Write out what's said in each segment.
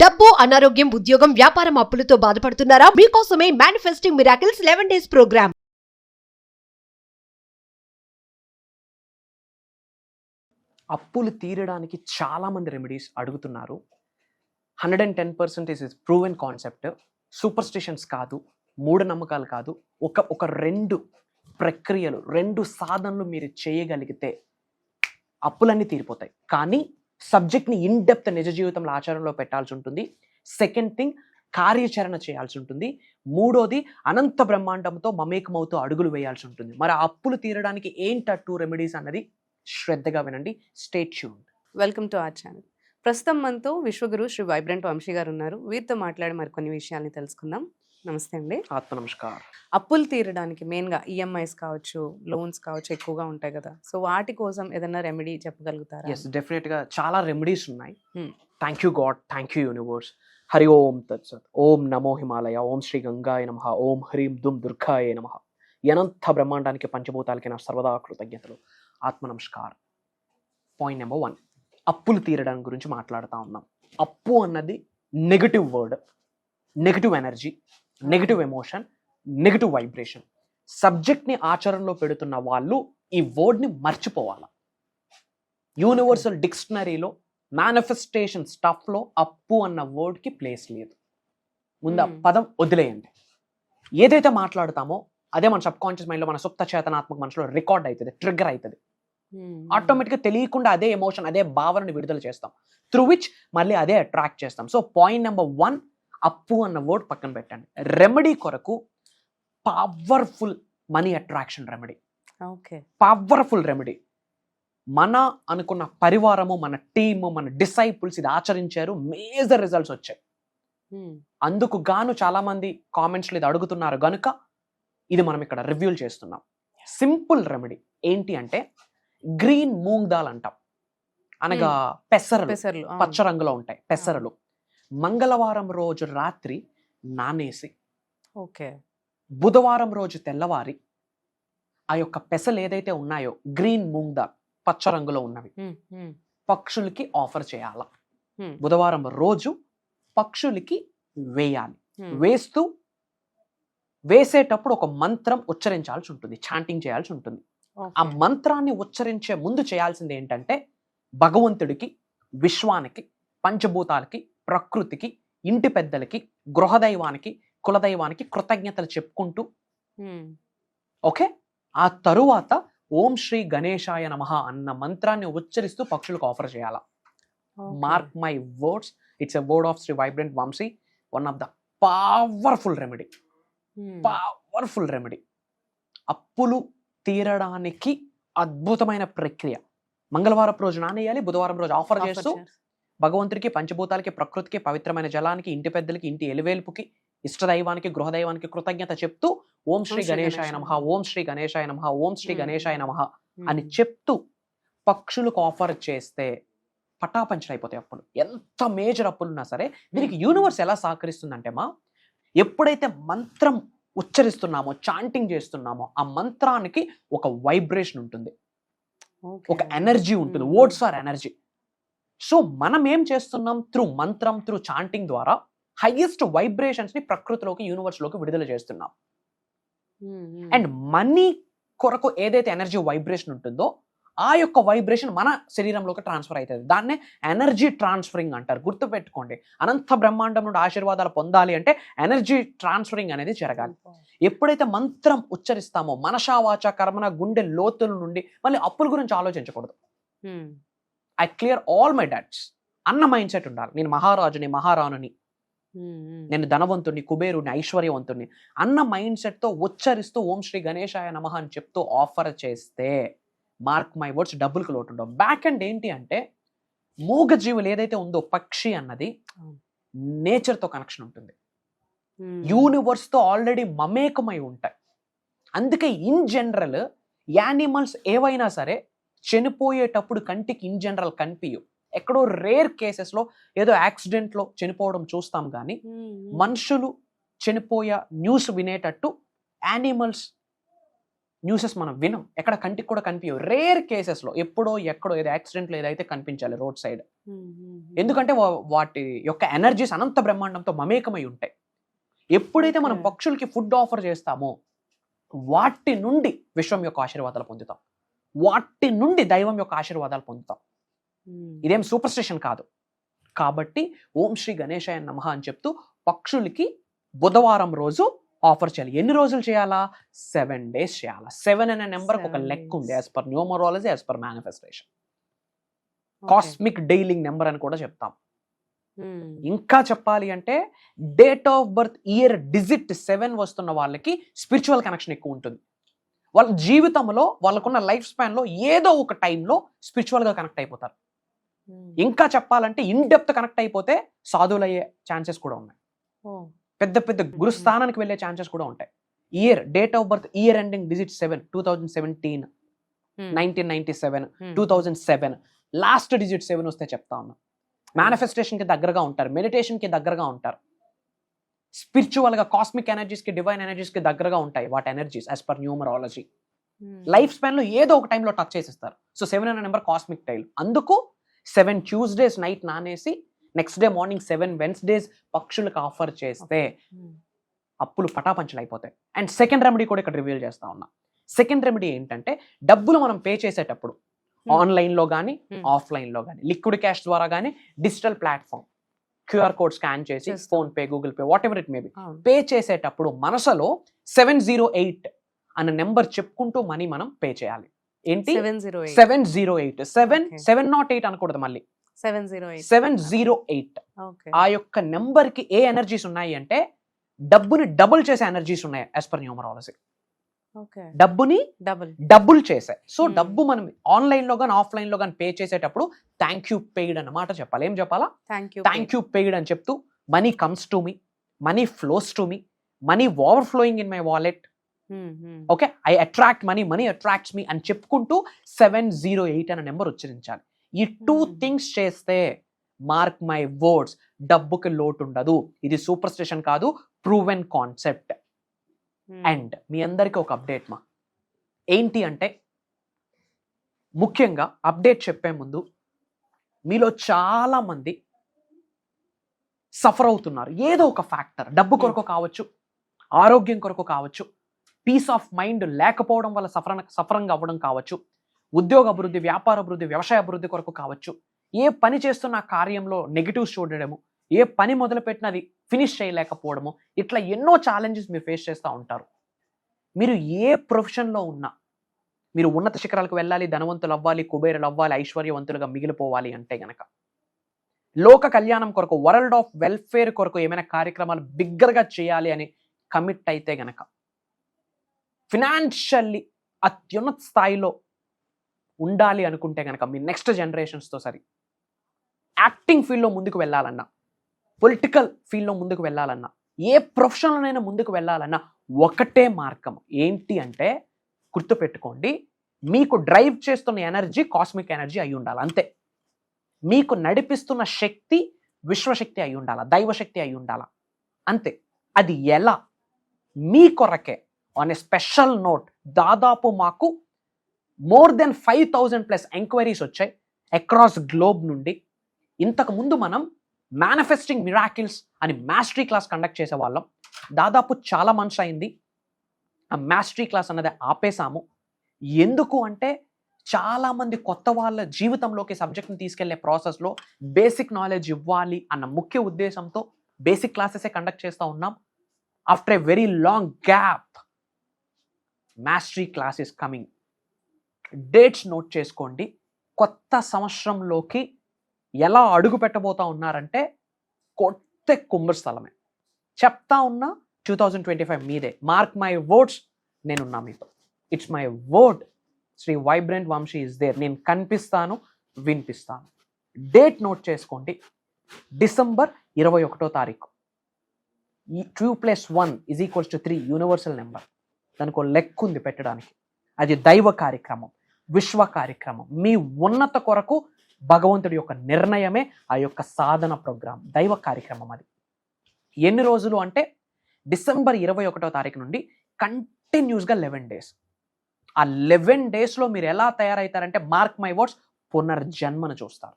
డబ్బు, అనారోగ్యం, ఉద్యోగం, వ్యాపారం, అప్పులతో బాధపడుతున్నారా? మీకోసమే మేనిఫెస్టింగ్ మిరాకిల్స్ 11 days ప్రోగ్రామ్. అప్పులు తీరడానికి చాలా మంది రెమెడీస్ అడుగుతున్నారు. 110% ఇస్ ప్రూవెన్ కాన్సెప్ట్. సూపర్ స్టిషన్స్ కాదు, మూఢనమ్మకాలు కాదు. ఒక రెండు ప్రక్రియలు, రెండు సాధనలు మీరు చేయగలిగితే అప్పులన్నీ తీరిపోతాయి. కానీ సబ్జెక్ట్ని ఇన్ డెప్త్ నిజ జీవితంలో ఆచరణలో పెట్టాల్సి ఉంటుంది. సెకండ్ థింగ్, కార్యాచరణ చేయాల్సి ఉంటుంది. మూడోది, అనంత బ్రహ్మాండంతో మమేకమవుతూ అడుగులు వేయాల్సి ఉంటుంది. మరి ఆ అప్పులు తీరడానికి ఏంటట్టు రెమెడీస్ అన్నది శ్రద్ధగా వినండి. Stay tuned. Welcome to our channel. ప్రస్తుతం మనతో విశ్వగురు శ్రీ వైబ్రెంట్ వంశీ గారు ఉన్నారు. వీరితో మాట్లాడి మరికొన్ని విషయాల్ని తెలుసుకుందాం. నమస్తే అండి. ఆత్మ నమస్కారం. అప్పులు తీరడానికి మెయిన్గా ఈఎంఐస్ కావచ్చు, లోన్స్ కావచ్చు, ఎక్కువగా ఉంటాయి కదా. సో వాటి కోసం ఏదైనా రెమెడీ చెప్పగలుగుతారా? ఎస్, డెఫినెట్గా చాలా రెమెడీస్ ఉన్నాయి. Thank you God, thank you universe. Hari ఓం తత్సత్. ఓం నమో హిమాలయ. ఓం శ్రీ గంగాయ నమః. ఓం హ్రీం దుమ్ దుర్గాయ నమః. అనంత బ్రహ్మాండానికి, పంచభూతాలకి నా సర్వదా కృతజ్ఞతలు. ఆత్మ నమస్కారం. పాయింట్ నెంబర్ 1, అప్పులు తీరడం గురించి మాట్లాడుతూ ఉన్నాం. అప్పు అన్నది negative word, negative energy, negative emotion, negative vibration. సబ్జెక్ట్ని ఆచరణలో పెడుతున్న వాళ్ళు ఈ వర్డ్ని మర్చిపోవాలి. యూనివర్సల్ డిక్షనరీలో, మేనిఫెస్టేషన్ స్టఫ్లో అప్పు అన్న వర్డ్కి ప్లేస్ లేదు. ముందు పదం వదిలేయండి. ఏదైతే మాట్లాడతామో అదే మన సబ్ కాన్షియస్ మైండ్లో, మన సుప్త చేతనాత్మక మనసులో రికార్డ్ అవుతుంది, ట్రిగ్గర్ అవుతుంది. ఆటోమేటిక్గా తెలియకుండా అదే ఎమోషన్, అదే భావనని విడుదల చేస్తాం. త్రూ విచ్ మళ్ళీ అదే అట్రాక్ట్ చేస్తాం. సో పాయింట్ నెంబర్ 1, అప్పు అన్న వర్డ్ పక్కన పెట్టండి. రెమెడీ కొరకు powerful money attraction remedy. Okay, powerful remedy. మన అనుకున్న పరివారము, మన టీము, మన డిసైపుల్స్ ఇది ఆచరించారు, మేజర్ రిజల్ట్స్ వచ్చాయి. అందుకు గాను చాలా మంది కామెంట్స్లో ఇది అడుగుతున్నారు గనుక ఇది మనం ఇక్కడ రివ్యూల్ చేస్తున్నాం. సింపుల్ రెమెడీ ఏంటి అంటే, గ్రీన్ మూంగ్ దాల్ అంటాం, అనగా పెసరలు, పచ్చ రంగులో ఉంటాయి పెసరలు. మంగళవారం రోజు రాత్రి నానేసి, ఓకే, బుధవారం రోజు తెల్లవారి ఆ యొక్క పెసలు ఏదైతే ఉన్నాయో గ్రీన్ మూంగ్ దాల్ పచ్చ రంగులో ఉన్నవి పక్షులకి ఆఫర్ చేయాల. బుధవారం రోజు పక్షులకి వేయాలి. వేసేటప్పుడు ఒక మంత్రం ఉచ్చరించాల్సి ఉంటుంది, చాంటింగ్ చేయాల్సి ఉంటుంది. ఆ మంత్రాన్ని ఉచ్చరించే ముందు చేయాల్సింది ఏంటంటే, భగవంతుడికి, విశ్వానికి, పంచభూతాలకి, ప్రకృతికి, ఇంటి పెద్దలకి, గృహదైవానికి, కులదైవానికి కృతజ్ఞతలు చెప్పుకుంటూ, ఓకే, ఆ తరువాత ఓం శ్రీ గణేశాయ నమః అన్న మంత్రాన్ని ఉచ్చరిస్తూ పక్షులకు ఆఫర్ చేయాల. Mark my words, it's a word of Shri vibrant Vamsi. One of the powerful remedy, powerful remedy. అప్పులు తీరడానికి అద్భుతమైన ప్రక్రియ. మంగళవారం రోజు నానేయాలి, బుధవారం రోజు ఆఫర్ చేస్తూ భగవంతుడికి, పంచభూతాలకి, ప్రకృతికి, పవిత్రమైన జలానికి, ఇంటి పెద్దలకి, ఇంటి ఎలివేల్పుకి, ఇష్టదైవానికి, గృహదైవానికి కృతజ్ఞత చెప్తూ ఓం శ్రీ గణేశాయ నమః, ఓం శ్రీ గణేశాయ నమః, ఓం శ్రీ గణేశాయ నమః అని చెప్తూ పక్షులకు ఆఫర్ చేస్తే పటాపంచలైపోతాయి అప్పులు. ఎంత మేజర్ అప్పులున్నా సరే దీనికి యూనివర్స్ ఎలా సహకరిస్తుందంటే, ఎప్పుడైతే మంత్రం ఉచ్చరిస్తున్నామో, చాంటింగ్ చేస్తున్నామో, ఆ మంత్రానికి ఒక వైబ్రేషన్ ఉంటుంది, ఒక ఎనర్జీ ఉంటుంది. Words are energy. సో మనం ఏం చేస్తున్నాం, త్రూ మంత్రం, త్రూ చాంటింగ్ ద్వారా హైయెస్ట్ వైబ్రేషన్స్ ని ప్రకృతిలోకి, యూనివర్స్ లోకి విడుదల చేస్తున్నాం. అండ్ మనీ కొరకు ఏదైతే ఎనర్జీ వైబ్రేషన్ ఉంటుందో ఆ యొక్క వైబ్రేషన్ మన శరీరంలోకి ట్రాన్స్ఫర్ అవుతుంది. దాన్నే ఎనర్జీ ట్రాన్స్ఫరింగ్ అంటారు. గుర్తుపెట్టుకోండి, అనంత బ్రహ్మాండం నుండి ఆశీర్వాదాలు పొందాలి అంటే ఎనర్జీ ట్రాన్స్ఫరింగ్ అనేది జరగాలి. ఎప్పుడైతే మంత్రం ఉచ్చరిస్తామో మనసా వాచ కర్మన, గుండె లోతుల నుండి మళ్ళీ అప్పుల గురించి ఆలోచించకూడదు. I clear all my debts అన్న మైండ్ సెట్ ఉండాలి. నేను మహారాజుని, మహారాణుని, నేను ధనవంతుని, కుబేరుని, ఐశ్వర్యవంతుని అన్న మైండ్ సెట్తో ఉచ్చరిస్తూ ఓం శ్రీ గణేశాయ నమః అని చెప్తూ ఆఫర్ చేస్తే, మార్క్ మై వర్డ్స్, డబ్బులకు లోటు ఉండవు. బ్యాక్ అండ్ ఏంటి అంటే, మూగజీవులు ఏదైతే ఉందో పక్షి అన్నది నేచర్తో కనెక్షన్ ఉంటుంది, యూనివర్స్తో ఆల్రెడీ మమేకమై ఉంటాయి. అందుకే ఇన్ జనరల్ యానిమల్స్ ఏవైనా సరే చనిపోయేటప్పుడు కంటికి ఇన్ జనరల్ కనిపించవు. ఎక్కడో రేర్ కేసెస్లో ఏదో యాక్సిడెంట్లో చనిపోవడం చూస్తాం, కానీ మనుషులు చనిపోయే న్యూస్ వినేటట్టు యానిమల్స్ న్యూసెస్ మనం వినం, ఎక్కడ కంటికి కూడా కనిపించవు. రేర్ కేసెస్లో ఎప్పుడో ఎక్కడో ఏదో యాక్సిడెంట్లో ఏదైతే కనిపించాలి రోడ్ సైడ్. ఎందుకంటే వాటి యొక్క ఎనర్జీస్ అనంత బ్రహ్మాండంతో మమేకమై ఉంటాయి. ఎప్పుడైతే మనం పక్షులకి ఫుడ్ ఆఫర్ చేస్తామో వాటి నుండి విశ్వం యొక్క ఆశీర్వాదాలు పొందుతాం, వాటి నుండి దైవం యొక్క ఆశీర్వాదాలు పొందుతాం. ఇదేం సూపర్ స్టిషన్ కాదు. కాబట్టి ఓం శ్రీ గణేశాయ నమః అని చెప్తూ పక్షులకి బుధవారం రోజు ఆఫర్ చేయాలి. ఎన్ని రోజులు చేయాలా? 7 days చేయాలా. 7 అనే నెంబర్కి ఒక లెక్క ఉంది as per numerology, as per manifestation. Cosmic dialling number అని కూడా చెప్తాం. ఇంకా చెప్పాలి అంటే date of birth year digit 7 వస్తున్న వాళ్ళకి స్పిరిచువల్ కనెక్షన్ ఎక్కువ ఉంటుంది. వాళ్ళ జీవితంలో వాళ్ళకున్న లైఫ్ స్పాన్ లో ఏదో ఒక టైంలో స్పిరిచువల్ గా కనెక్ట్ అయిపోతారు. ఇంకా చెప్పాలంటే ఇన్ డెప్త్ కనెక్ట్ అయిపోతే సాధువులు అయ్యే ఛాన్సెస్ కూడా ఉన్నాయి. పెద్ద పెద్ద గురుస్థానానికి వెళ్ళే ఛాన్సెస్ కూడా ఉంటాయి. Year date of birth year ending digit 7, 2017, 1997, 2007 last digit 7 వస్తే చెప్తా ఉన్నా. మేనిఫెస్టేషన్ కి దగ్గరగా ఉంటారు, మెడిటేషన్ కి దగ్గరగా ఉంటారు, స్పిరిచువల్ గా కాస్మిక్ ఎనర్జీస్ కి, డివైన్ ఎనర్జీస్ కి దగ్గరగా ఉంటాయి వాటి energies as per numerology. Life span లో ఏదో ఒక టైంలో టచ్ చేసేస్తారు. సో 7 అనే నెంబర్ కాస్మిక్ టైల్. అందుకు 7 Tuesdays నైట్ నానేసి నెక్స్ట్ డే మార్నింగ్ 7 Wednesdays పక్షులకు ఆఫర్ చేస్తే అప్పులు పటాపంచలు అయిపోతాయి. అండ్ సెకండ్ రెమెడీ కూడా ఇక్కడ రివీల్ చేస్తా ఉన్నా. సెకండ్ రెమెడీ ఏంటంటే డబ్బులు మనం పే చేసేటప్పుడు ఆన్లైన్ లో కానీ ఆఫ్లైన్ లో కానీ, లిక్విడ్ క్యాష్ ద్వారా కానీ, digital platform QR code scan చేసి PhonePe, Google Pay, whatever it may be, pay చేసేటప్పుడు మనసులో 708 అనే నెంబర్ చెప్పుకుంటూ మనీ మనం పే చేయాలి. ఏంటి? 708. 708 అనకూడదు, మళ్ళీ 708. ఆ యొక్క నెంబర్ కి ఏ ఎనర్జీస్ ఉన్నాయి అంటే డబ్బుని డబుల్ చేసే ఎనర్జీస్ ఉన్నాయి యాజ్ పర్ న్యూమరాలజీ. డబ్బుని డబుల్ చేసే. సో డబ్బు మనం ఆన్లైన్ లో గానీ ఆఫ్లైన్ లో గానీ పే చేసేటప్పుడు థ్యాంక్ యూ పెయిడ్ అన్నమాట చెప్పాలి. ఏం చెప్పాలా? థ్యాంక్ యూ పెయిడ్ అని చెప్తూ money comes to me, money flows to me, money over flowing in my wallet. Okay, I attract money, money attracts మీ అని చెప్పుకుంటూ 708 అనే నెంబర్ ఉచ్చరించాలి. ఈ 2 things చేస్తే మార్క్ మై వర్డ్స్, డబ్బుకి లోటు ఉండదు. ఇది సూపర్ స్టిషన్ కాదు, ప్రూవెన్ కాన్సెప్ట్. అండ్ మీ అందరికీ ఒక అప్డేట్ మా. ఏంటి అంటే ముఖ్యంగా అప్డేట్ చెప్పే ముందు మీలో చాలా మంది సఫర్ అవుతున్నారు ఏదో ఒక ఫ్యాక్టర్. డబ్బు కొరకు కావచ్చు, ఆరోగ్యం కొరకు కావచ్చు, పీస్ ఆఫ్ మైండ్ లేకపోవడం వల్ల సఫరంగా అవ్వడం కావచ్చు, ఉద్యోగ అభివృద్ధి, వ్యాపార అభివృద్ధి, వ్యవసాయ అభివృద్ధి కొరకు కావచ్చు, ఏ పని చేస్తున్న కార్యంలో నెగిటివ్స్ చూడడము, ఏ పని మొదలుపెట్టినది ఫినిష్ చేయలేకపోవడము, ఇట్లా ఎన్నో ఛాలెంజెస్ మీరు ఫేస్ చేస్తూ ఉంటారు. మీరు ఏ ప్రొఫెషన్లో ఉన్నా, మీరు ఉన్నత శిఖరాలకు వెళ్ళాలి, ధనవంతులు అవ్వాలి, కుబేరులు అవ్వాలి, ఐశ్వర్యవంతులుగా మిగిలిపోవాలి అంటే గనక, లోక కళ్యాణం కొరకు, వరల్డ్ ఆఫ్ వెల్ఫేర్ కొరకు ఏమైనా కార్యక్రమాలు బిగ్గరగా చేయాలి అని కమిట్ అయితే గనక, ఫినాన్షియల్లీ అత్యున్నత స్థాయిలో ఉండాలి అనుకుంటే గనక, మీ నెక్స్ట్ జనరేషన్స్తో సరి యాక్టింగ్ ఫీల్డ్లో ముందుకు వెళ్ళాలన్నా, పొలిటికల్ ఫీల్డ్లో ముందుకు వెళ్ళాలన్నా, ఏ ప్రొఫెషన్లోనైనా ముందుకు వెళ్ళాలన్నా ఒకటే మార్గం. ఏంటి అంటే గుర్తుపెట్టుకోండి, మీకు డ్రైవ్ చేస్తున్న ఎనర్జీ కాస్మిక్ ఎనర్జీ అయి ఉండాలి, అంతే. మీకు నడిపిస్తున్న శక్తి విశ్వశక్తి అయి ఉండాలా, దైవశక్తి అయి ఉండాలా, అంతే. అది ఎలా? మీ కొరకే ఆన్ ఎ స్పెషల్ నోట్ దాదాపు మాకు మోర్ దెన్ 5,000+ ఎంక్వైరీస్ వచ్చాయి అక్రాస్ గ్లోబ్ నుండి. ఇంతకు ముందు మనం మేనిఫెస్టింగ్ మిరాకిల్స్ అని మాస్టరీ క్లాస్ కండక్ట్ చేసేవాళ్ళం. దాదాపు చాలా మంత్స్ అయింది ఆ మాస్టరీ క్లాస్ అన్నది ఆపేసాము. ఎందుకు అంటే చాలామంది కొత్త వాళ్ళ జీవితంలోకి సబ్జెక్ట్ని తీసుకెళ్లే ప్రాసెస్లో బేసిక్ నాలెడ్జ్ ఇవ్వాలి అన్న ముఖ్య ఉద్దేశంతో బేసిక్ క్లాసెసే కండక్ట్ చేస్తూ ఉన్నాం. After a very long gap mastery class is coming. Dates note చేసుకోండి. కొత్త సంవత్సరంలోకి ఎలా అడుగు పెట్టబోతా ఉన్నారంటే కొత్త కుంభస్థలమే చెప్తా ఉన్నా. 2025 మీదే. మార్క్ మై వర్డ్స్, నేనున్నా మీతో. It's my word. Shri vibrant Vamsi is there. నేను కనిపిస్తాను, వినిపిస్తాను. డేట్ నోట్ చేసుకోండి. December 21వ తారీఖు. 2+1 = 3 యూనివర్సల్ నెంబర్. దానికి ఒక లెక్క ఉంది పెట్టడానికి. అది దైవ కార్యక్రమం, విశ్వ కార్యక్రమం. మీ ఉన్నత కొరకు భగవంతుడి యొక్క నిర్ణయమే ఆ యొక్క సాధన ప్రోగ్రామ్, దైవ కార్యక్రమం. అది ఎన్ని రోజులు అంటే December 21వ తారీఖు నుండి కంటిన్యూస్గా 11 days. ఆ 11 డేస్లో మీరు ఎలా తయారవుతారంటే మార్క్ మై వర్డ్స్, పునర్జన్మను చూస్తారు.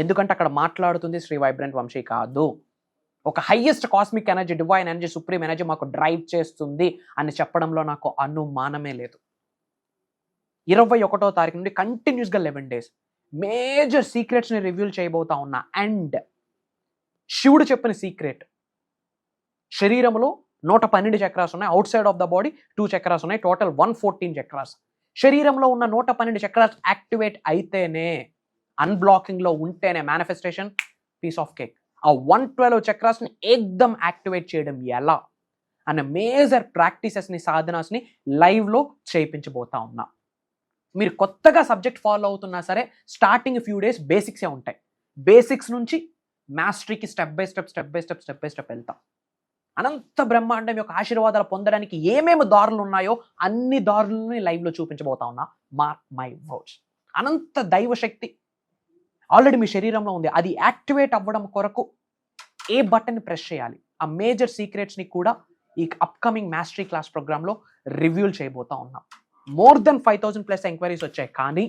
ఎందుకంటే అక్కడ మాట్లాడుతుంది శ్రీ వైబ్రెంట్ వంశీ కాదు. ఒక highest cosmic energy, divine energy, supreme energy మాకు డ్రైవ్ చేస్తుంది అని చెప్పడంలో నాకు అనుమానమే లేదు. 21వ తారీఖు నుండి కంటిన్యూస్గా 11 డేస్ మేజర్ సీక్రెట్స్ని రివీల్ చేయబోతా ఉన్నా. అండ్ శివుడు చెప్పిన సీక్రెట్, శరీరంలో 112 చక్రాస్ ఉన్నాయి, out side of the body 2 chakras ఉన్నాయి, టోటల్ 114 చక్రాస్. శరీరంలో ఉన్న 112 చక్రాస్ యాక్టివేట్ అయితేనే, అన్బ్లాకింగ్లో ఉంటేనే మేనిఫెస్టేషన్ పీస్ ఆఫ్ కేక్. ఆ 112 చక్రాస్ని ఏకదం యాక్టివేట్ చేయడం ఎలా అనే మేజర్ ప్రాక్టీసెస్ని, సాధనాస్ని లైవ్లో చేయించబోతా ఉన్నా. మీరు కొత్తగా సబ్జెక్ట్ ఫాలో అవుతున్నా సరే స్టార్టింగ్ ఫ్యూ డేస్ బేసిక్సే ఉంటాయి. బేసిక్స్ నుంచి మాస్టరీకి స్టెప్ బై స్టెప్ వెళ్తాం. అనంత బ్రహ్మాండం యొక్క ఆశీర్వాదాలు పొందడానికి ఏమేమి దారులు ఉన్నాయో అన్ని దారులని లైవ్లో చూపించబోతా ఉన్నా. Mark my words. అనంత దైవశక్తి ఆల్రెడీ మీ శరీరంలో ఉంది. అది యాక్టివేట్ అవ్వడం కొరకు ఏ బటన్ ప్రెస్ చేయాలి, ఆ మేజర్ సీక్రెట్స్ని కూడా ఈ అప్కమింగ్ మాస్టరీ క్లాస్ ప్రోగ్రాంలో రివ్యూల్ చేయబోతా ఉన్నాం. మోర్ దెన్ 5,000+ ఎంక్వైరీస్ వచ్చాయి. కానీ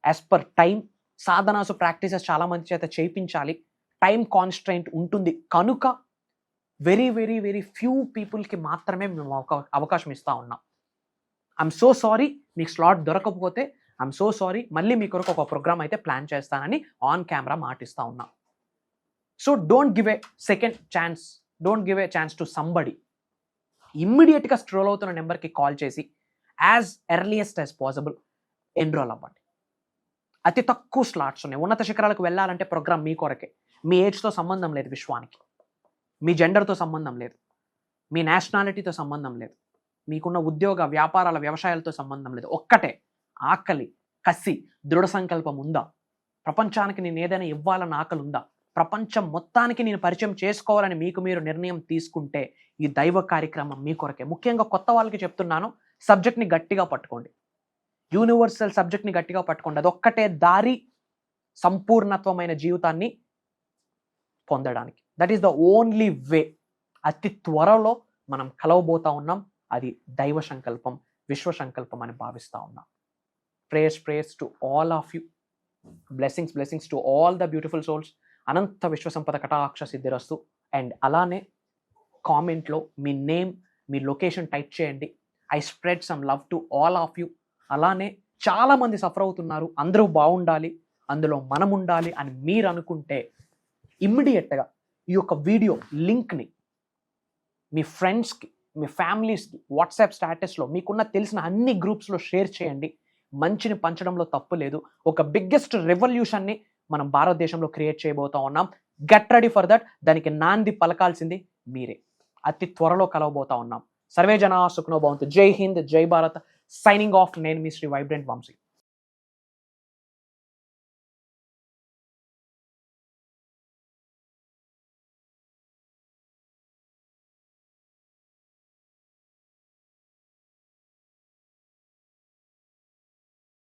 యాజ్ పర్ టైం, సాధనాసు ప్రాక్టీసెస్ చాలా మంది చేత చేయించాలి, టైం కాన్స్ట్రెయింట్ ఉంటుంది కనుక వెరీ వెరీ వెరీ ఫ్యూ పీపుల్కి మాత్రమే మేము అవకాశం ఇస్తూ ఉన్నాం. ఐఎమ్ సో సారీ, మీకు స్లాట్ దొరకకపోతే ఐఎమ్ సో సారీ. మళ్ళీ మీ కొరకు ఒక ప్రోగ్రామ్ అయితే ప్లాన్ చేస్తానని ఆన్ కెమెరా మాటిస్తూ ఉన్నాం. So don't give a second chance, don't give a chance to somebody. ఇమ్మీడియట్గా స్ట్రోల్ అవుతున్న నెంబర్కి కాల్ చేసి as earliest as possible enrol అవ్వండి. అతి తక్కువ స్లాట్స్ ఉన్నాయి. ఉన్నత శిఖరాలకు వెళ్ళాలంటే ప్రోగ్రామ్ మీ కొరకే. మీ ఏజ్తో సంబంధం లేదు, విశ్వానికి మీ జెండర్తో సంబంధం లేదు, మీ నేషనాలిటీతో సంబంధం లేదు, మీకున్న ఉద్యోగ వ్యాపారాల వ్యవసాయాలతో సంబంధం లేదు. ఒక్కటే, ఆకలి, కసి, దృఢ సంకల్పం ఉందా? ప్రపంచానికి నేను ఏదైనా ఇవ్వాలన్న ఆకలి ఉందా? ప్రపంచం మొత్తానికి నేను పరిచయం చేసుకోవాలని మీకు మీరు నిర్ణయం తీసుకుంటే ఈ దైవ కార్యక్రమం మీ కొరకే. ముఖ్యంగా కొత్త వాళ్ళకి చెప్తున్నాను, సబ్జెక్ట్ని గట్టిగా పట్టుకోండి. యూనివర్సల్ సబ్జెక్ట్ని గట్టిగా పట్టుకోండి. అదొక్కటే దారి సంపూర్ణత్వమైన జీవితాన్ని పొందడానికి. That is the only way. అతి త్వరలో మనం కలవబోతా ఉన్నాం. అది దైవ సంకల్పం, విశ్వ సంకల్పం అని భావిస్తూ ఉన్నాం. Prayers to all of you. Blessings to all the beautiful souls. అనంత విశ్వ సంపద కటాక్ష సిద్ధిరస్తు. అండ్ అలానే కామెంట్లో మీ నేమ్, మీ లొకేషన్ టైప్ చేయండి. I spread some love to all of you. అలానే చాలామంది సఫర్ అవుతున్నారు, అందరూ బాగుండాలి, అందులో మనం ఉండాలి అని మీరు అనుకుంటే ఇమ్మీడియట్గా ఈ యొక్క వీడియో లింక్ని మీ ఫ్రెండ్స్కి, మీ ఫ్యామిలీస్కి వాట్సాప్ స్టేటస్లో, మీకున్న తెలిసిన అన్ని గ్రూప్స్లో షేర్ చేయండి. మంచిని పంచడంలో తప్పు లేదు. ఒక బిగ్గెస్ట్ రెవల్యూషన్ని మనం భారతదేశంలో క్రియేట్ చేయబోతా ఉన్నాం. Get ready for that. దానికి నాంది పలకాల్సింది మీరే. అతి త్వరలో కలవబోతా ఉన్నాం. సర్వే జనా సుఖనో భవంతు. జై హింద్, జై భారత్. Signing off. నేను మీ శ్రీ వైబ్రెంట్ వంశీ.